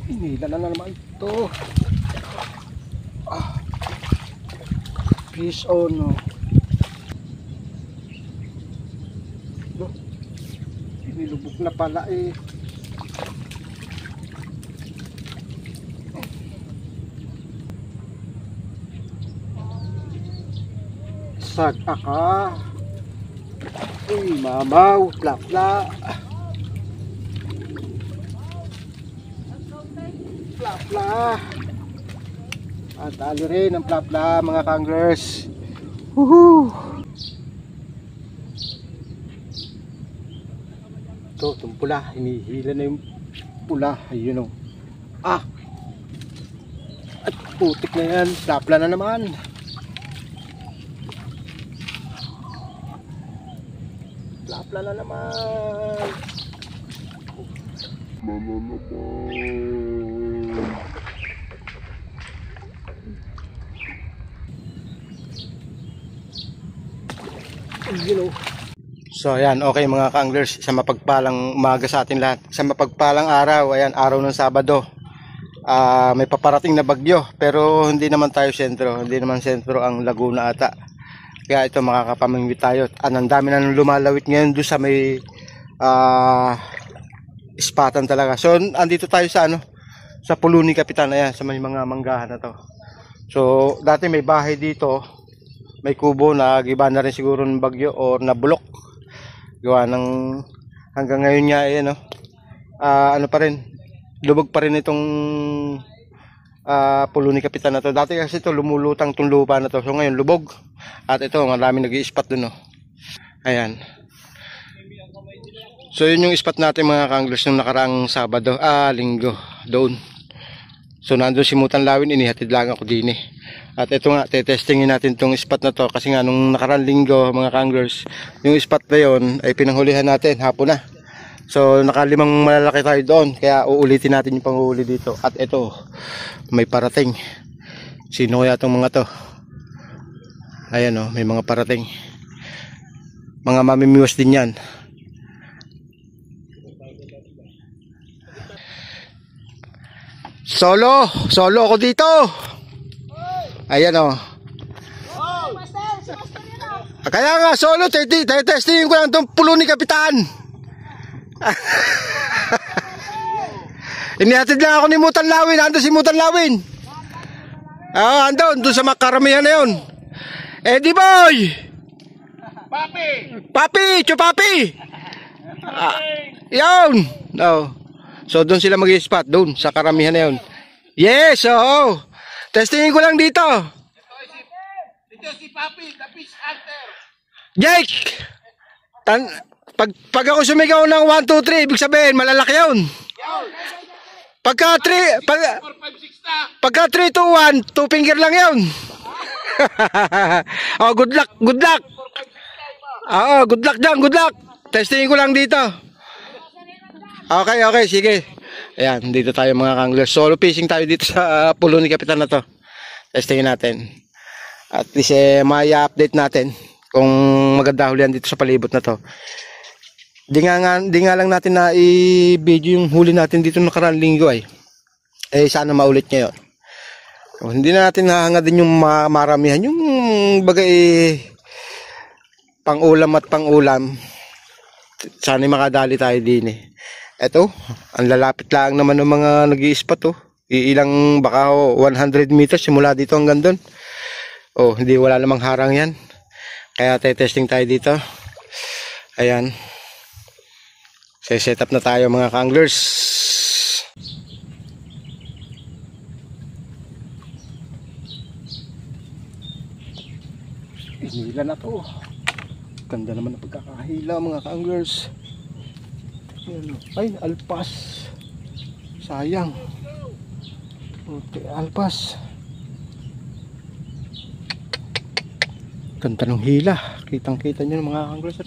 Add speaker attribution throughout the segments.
Speaker 1: Hinila na naman ito. Fish on, no. Nilubog na pala eh. Sagaka. Uy, mamaw, plapla. Plapla. At tali rin ang plapla mga kanglers. Woohoo! Ito, itong pula, hinihila na yung pula. Ayun o. At putik na yan, plapla na naman. Plapla na naman. You know. So ayan, okay mga ka-anglers, sa mapagpalang umaga sa atin lahat. Sa mapagpalang araw, ayan, araw ng Sabado. May paparating na bagyo, pero hindi naman tayo sentro, hindi naman sentro ang Laguna ata. Kaya ito makakapamingwit tayo. Ang dami na lumalawit ngayon doon sa may ispatan talaga. So andito tayo sa sa Pulo ni Kapitan, ayan, sa may mga manggahan na to. So dati may bahay dito, may kubo na giba na rin siguro ng bagyo or nabulok. Gawa ng hanggang ngayon nga ayan, ano pa rin, lubog pa rin itong Pulo ni Kapitan na to. Dati kasi ito lumulutang itong lupa na to. So ngayon lubog. At ito marami nag-i-spot dun, ayan. So yun yung spot natin mga kanglers nung nakaraang Sabado, Linggo doon. So nandun si Mutan Lawin, inihatid lang ako din eh. At ito nga, tetestingin natin tong spot na to kasi nga nung nakaraang Linggo mga kanglers, yung spot na yun ay pinanghulihan natin hapon na. So nakalimang malalaki tayo doon, kaya uulitin natin yung panghuli dito. At ito, may parating. Sino kaya itong mga to? Ayan may mga parating. Mga mamimiwas din yan. Solo ako dito. Ayan Kaya nga solo, testingin ko lang itong Pulo ni Kapitan. Inihatid lang ako ni Mutan Lawin. Ando si Mutan Lawin. Andun sa makaramihan na yun. Eddie boy, Papi, Chupapi. Yun. So doon sila mag-i-spot doon sa karamihan na yun. Yes, testingin ko lang dito. Ito si Papi, the fish hunter. Jake! Pag ako sumigaw ng 1, 2, 3, ibig sabihin malalaki yun. Pagka 3, pagka 3, 2, 1, 2 finger lang yun. Good luck. Good luck dyan, good luck. Testingin ko lang dito. Okay, sige. Ayan, dito tayo mga kanglers. Solo fishing tayo dito sa Pulo ni Kapitan na to. Testingin natin. At least may update natin kung maganda hulihan dito sa palibot na to. Di nga lang natin na i-video yung huli natin dito nakaraang Linggo sana maulit ngayon. Hindi na natin nahanga din yung maramihan yung bagay pang-ulam at pang-ulam. Sana makadali tayo din Eto, ang lalapit lang naman ng mga nag-i-spot Iilang baka 100 meters simula dito hanggang doon. Hindi wala namang harang yan. Kaya testing tayo dito. Ayan. Set up na tayo mga kanglers. Inila na to. Ganda naman ang pagkakahila mga kanglers. Ay, alpas. Sayang. Okay, alpas. Ganda ng hila. Kitang-kita nyo mga kanglers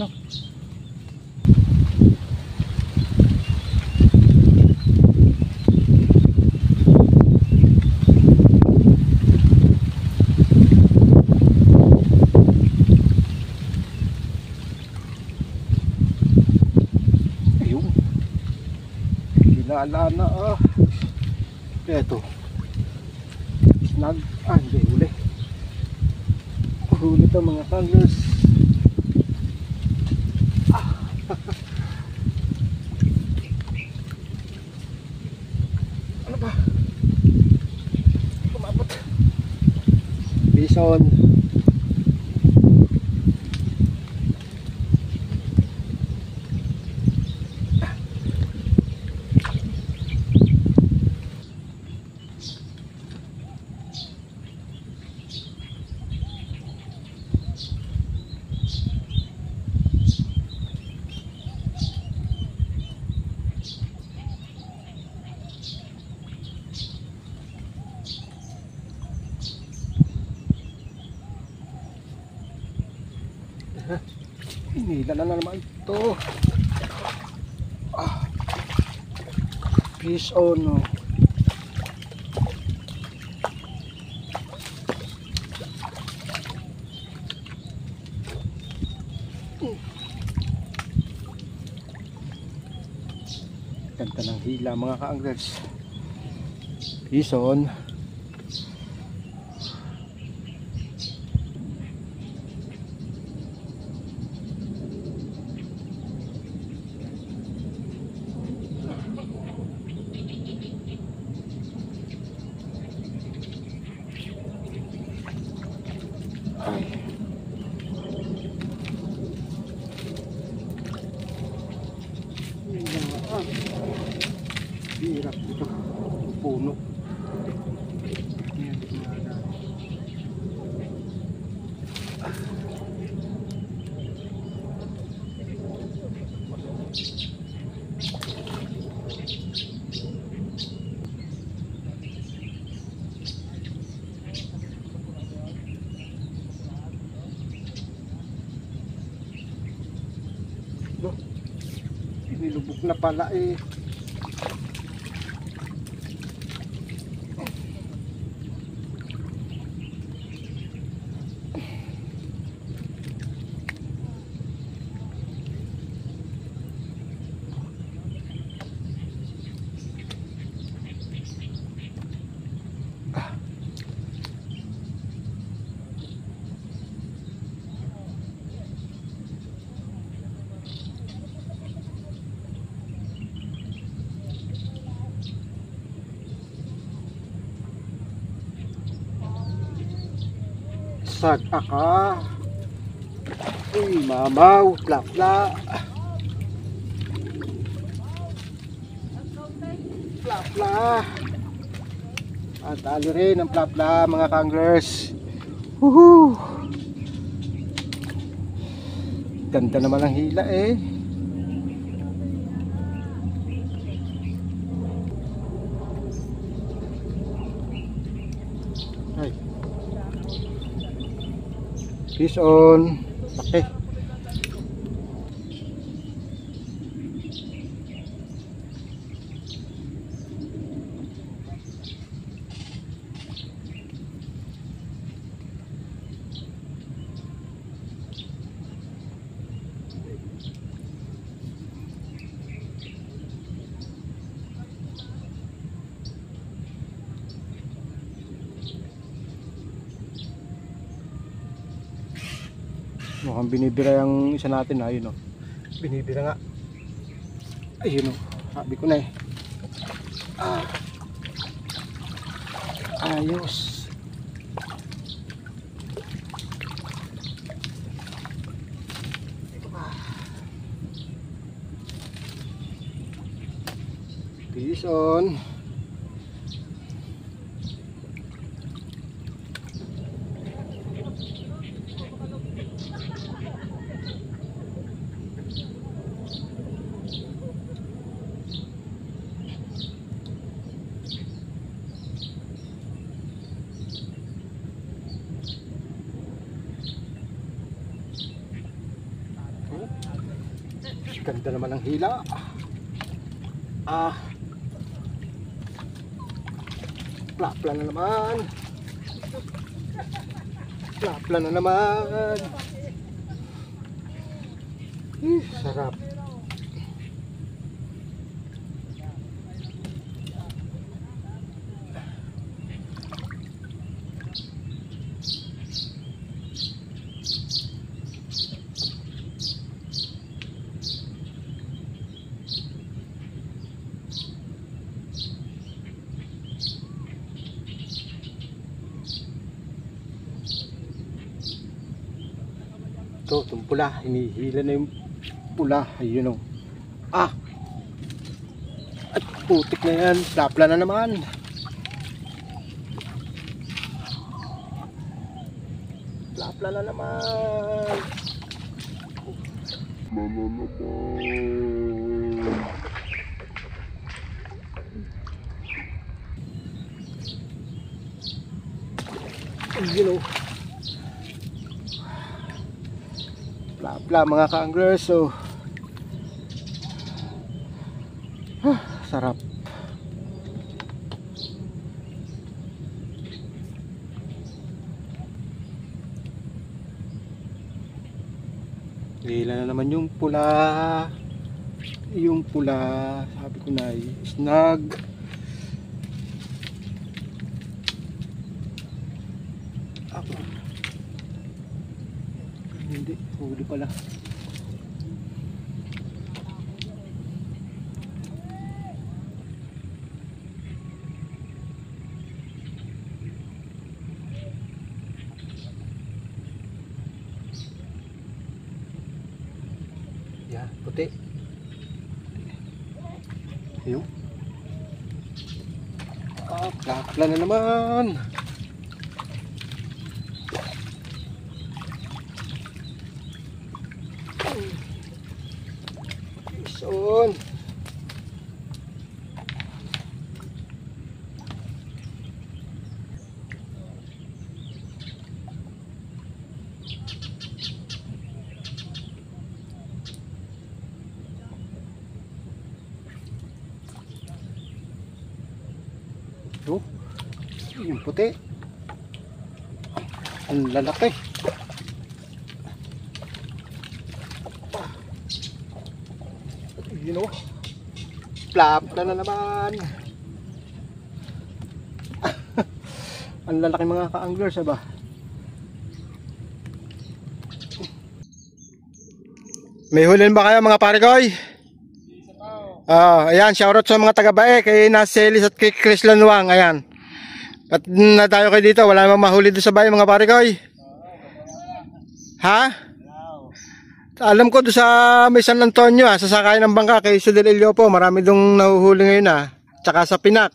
Speaker 1: Hinala na Eto. Hindi huli. Huli to mga kanglers. Ano ba? Kumabot. Bison. Hinila na naman ito. Fish on. Ganda ng hila mga ka-anglers. Fish on. Hirap ito. Puno. Nilubog na pala Sagaka. Uy, mamaw, plapla. Plapla. At tali rin ang plapla mga kanglers. Woohoo! Ganda naman ang hila Ay. Fish on. Laki. Mukhang binibira yung isa natin ayun binibira nga. Ayun sabi ko na ayos. Fish on. Ganda naman ang hila. Plapla na naman. Plapla na naman. Sarap. Ito, itong pula. Hinihila na yung pula. Ayun o. Ah! At putik na yan. Lapla na naman. Lapla na naman. Ayun o. Lapla mga ka-anglers. So, sarap. Hila na naman yung pula. Yung pula. Sabi ko na snag. Ako. Hindi. Huli pala. Yan, puti. Ayun. Ah, plapla na naman. Ison. Ito. Yung puti. Ang lalaki. Yun o. Plapla na naman. Ang lalaki mga ka-anglers, ba? May hulin ba kayo mga parikoy? Ayan, shoutout sa mga taga-Bae kay Naselis at kay Chris Lanuang. Ayan. At nadayo kayo dito, wala namang mahuli doon sa bahay mga parikoy. Ha? Alam ko doon sa may San Antonio, sasakay ng bangka kay Sudel Iliopo, marami doong nahuhuli ngayon Tsaka sa Pinak.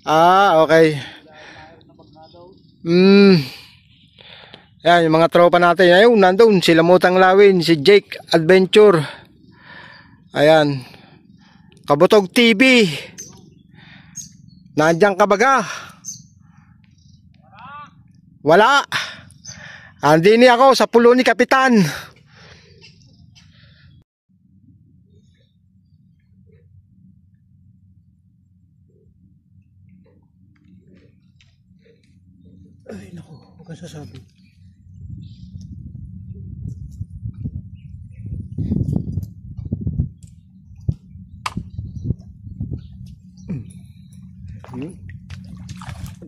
Speaker 1: Okay. Ayan, yung mga tropa natin. Ayun, nandun, sila Mutang Lawin, si Jake Adventure. Ayan. Kabutog TV. Nandiyan ka baga? Wala. Andini ako sa pulo ni Kapitan. Ay, naku, huwag kang sasabi.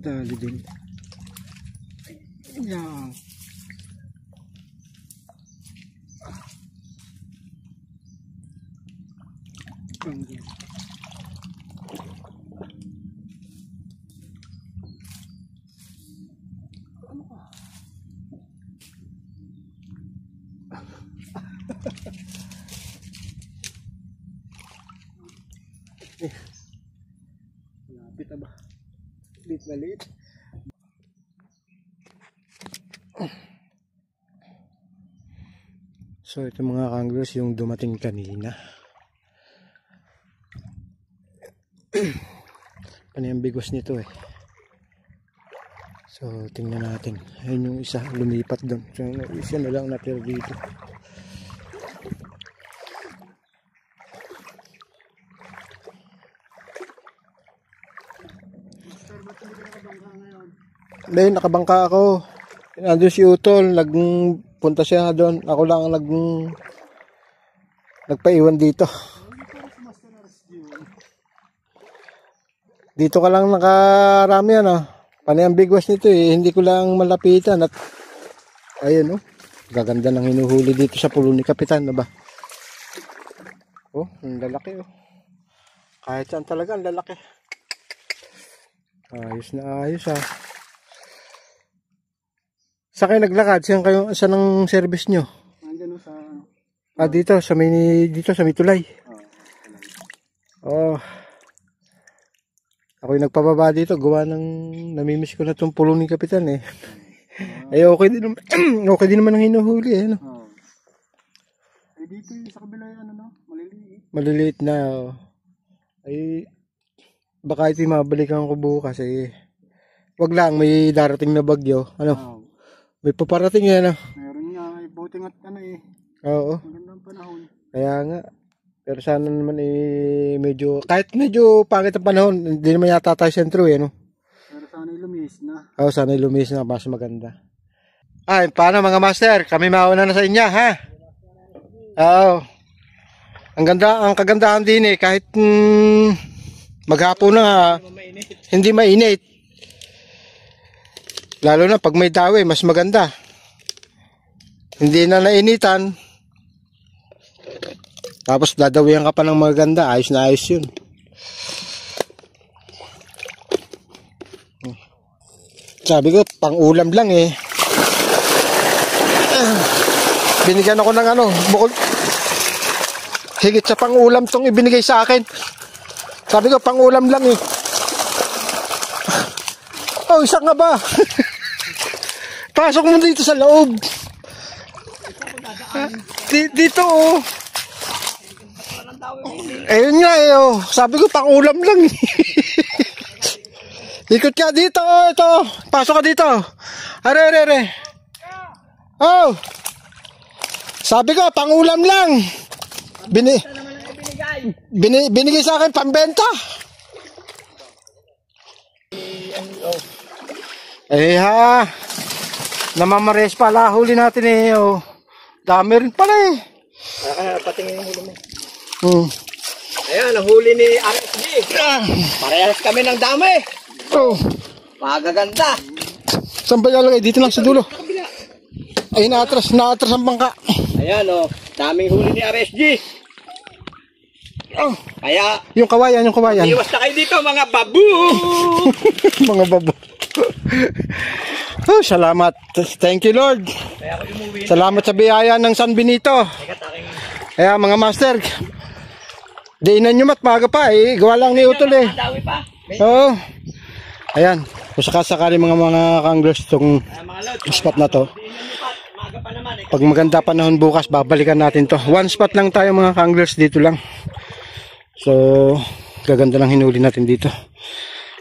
Speaker 1: Dali din. Yan. Lapit na ba? Lit na lit. So ito mga kanglers yung dumating kanina. Panayambigos nito So tingnan natin. Ayun yung isa lumipat doon. So isa na lang natira dito. May nakabangka ako. Nandun si Utol, nagpunta siya doon. Ako lang ang nagpaiwan dito. Dito ka lang nakarami Panayambigwas nito hindi ko lang malapitan at ayun gaganda ng hinuhuli dito sa pulo ni Kapitan ba? Ang lalaki Kahit saan talaga ang lalaki. Ayos na ayos Saan kayo naglakad? Saan ang service nyo?
Speaker 2: Nandiyan sa ano.
Speaker 1: Dito sa may tulay. Oh. Ako yung nagpababa dito, gawa ng namimiss ko na itong pulong ni Kapitan eh. Ay okay din okay din naman ang hinuhuli eh, no.
Speaker 2: Dito sa kabila yan ano, maliliit.
Speaker 1: Maliliit na. Oh. Ay baka ito mabalikan ko bukas eh. Wag lang may darating na bagyo, ano. May paparating yan, ah.
Speaker 2: Meron nga, buti nga ano eh.
Speaker 1: Oo.
Speaker 2: Magandang panahon.
Speaker 1: Kaya nga. Pero sana naman eh medyo, kahit medyo pangit ang panahon, hindi naman yata tayo sentro eh, no?
Speaker 2: Pero sana lumis na.
Speaker 1: Oo, sana lumis na, mas maganda. Ay, paano mga master? Kami mauna na sa inyo, ha? Oo. Ang kagandahan din eh, kahit maghapon na, hindi mainit. Lalo na pag may dawi, mas maganda. Hindi na nainitan. Tapos dadawihan ka pa ng maganda, ayos na ayos yun. Sabi ko, pang ulam lang eh. Binigyan ako ng ano, bukod. Higit sa pang ulam tong ibinigay sa akin. Sabi ko, pang ulam lang eh. Oh, isa nga ba? Pasok mo dito sa loob. Dito oh. Ayun nga eh oh. Sabi ko pang ulam lang eh. Ikot ka dito oh, ito. Pasok ka dito. Are. Oh. Sabi ko pang ulam lang. Binigay sa akin pambenta. Eh ha. Namamares pala huli natin eh oh. Dami rin pala eh.
Speaker 2: Patingin yung huli mo.
Speaker 3: Ayan, ang huli ni RSG. Parehas kami ng dami.
Speaker 1: Oh.
Speaker 3: Pagaganda.
Speaker 1: Saan ba lalagay? Dito lang sa dulo. Ay, naatras ang bangka.
Speaker 3: Ayan o, daming huli ni RSG.
Speaker 1: Oh.
Speaker 3: Kaya,
Speaker 1: Yung kawayan.
Speaker 3: iwas na kayo dito mga babu.
Speaker 1: Mga babo. Oh, salamat. Thank you, Lord. Salamat sa biyaya ng San Benito. Kaya mga master, diinan nyo mat, maaga pa eh. Gawa lang ni Utol eh.
Speaker 3: Dawi pa.
Speaker 1: Oo. Ayan. Kung sakasakali mga kanglers itong spot na to. Pag maganda panahon bukas, babalikan natin to. One spot lang tayo mga kanglers, dito lang. So, gaganda lang hinuli natin dito.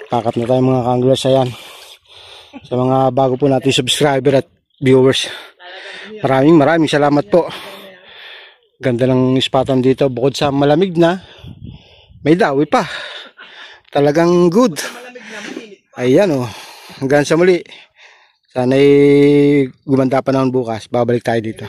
Speaker 1: Pakat na tayo mga kanglers. Ayan. Sa mga bago po natin subscriber at viewers, maraming salamat po. Ganda ng spatan dito. Bukod sa malamig na, may dawi pa. Talagang good. Ayan o. Hanggang sa muli. Sana'y gumanda pa naman bukas. Babalik tayo dito.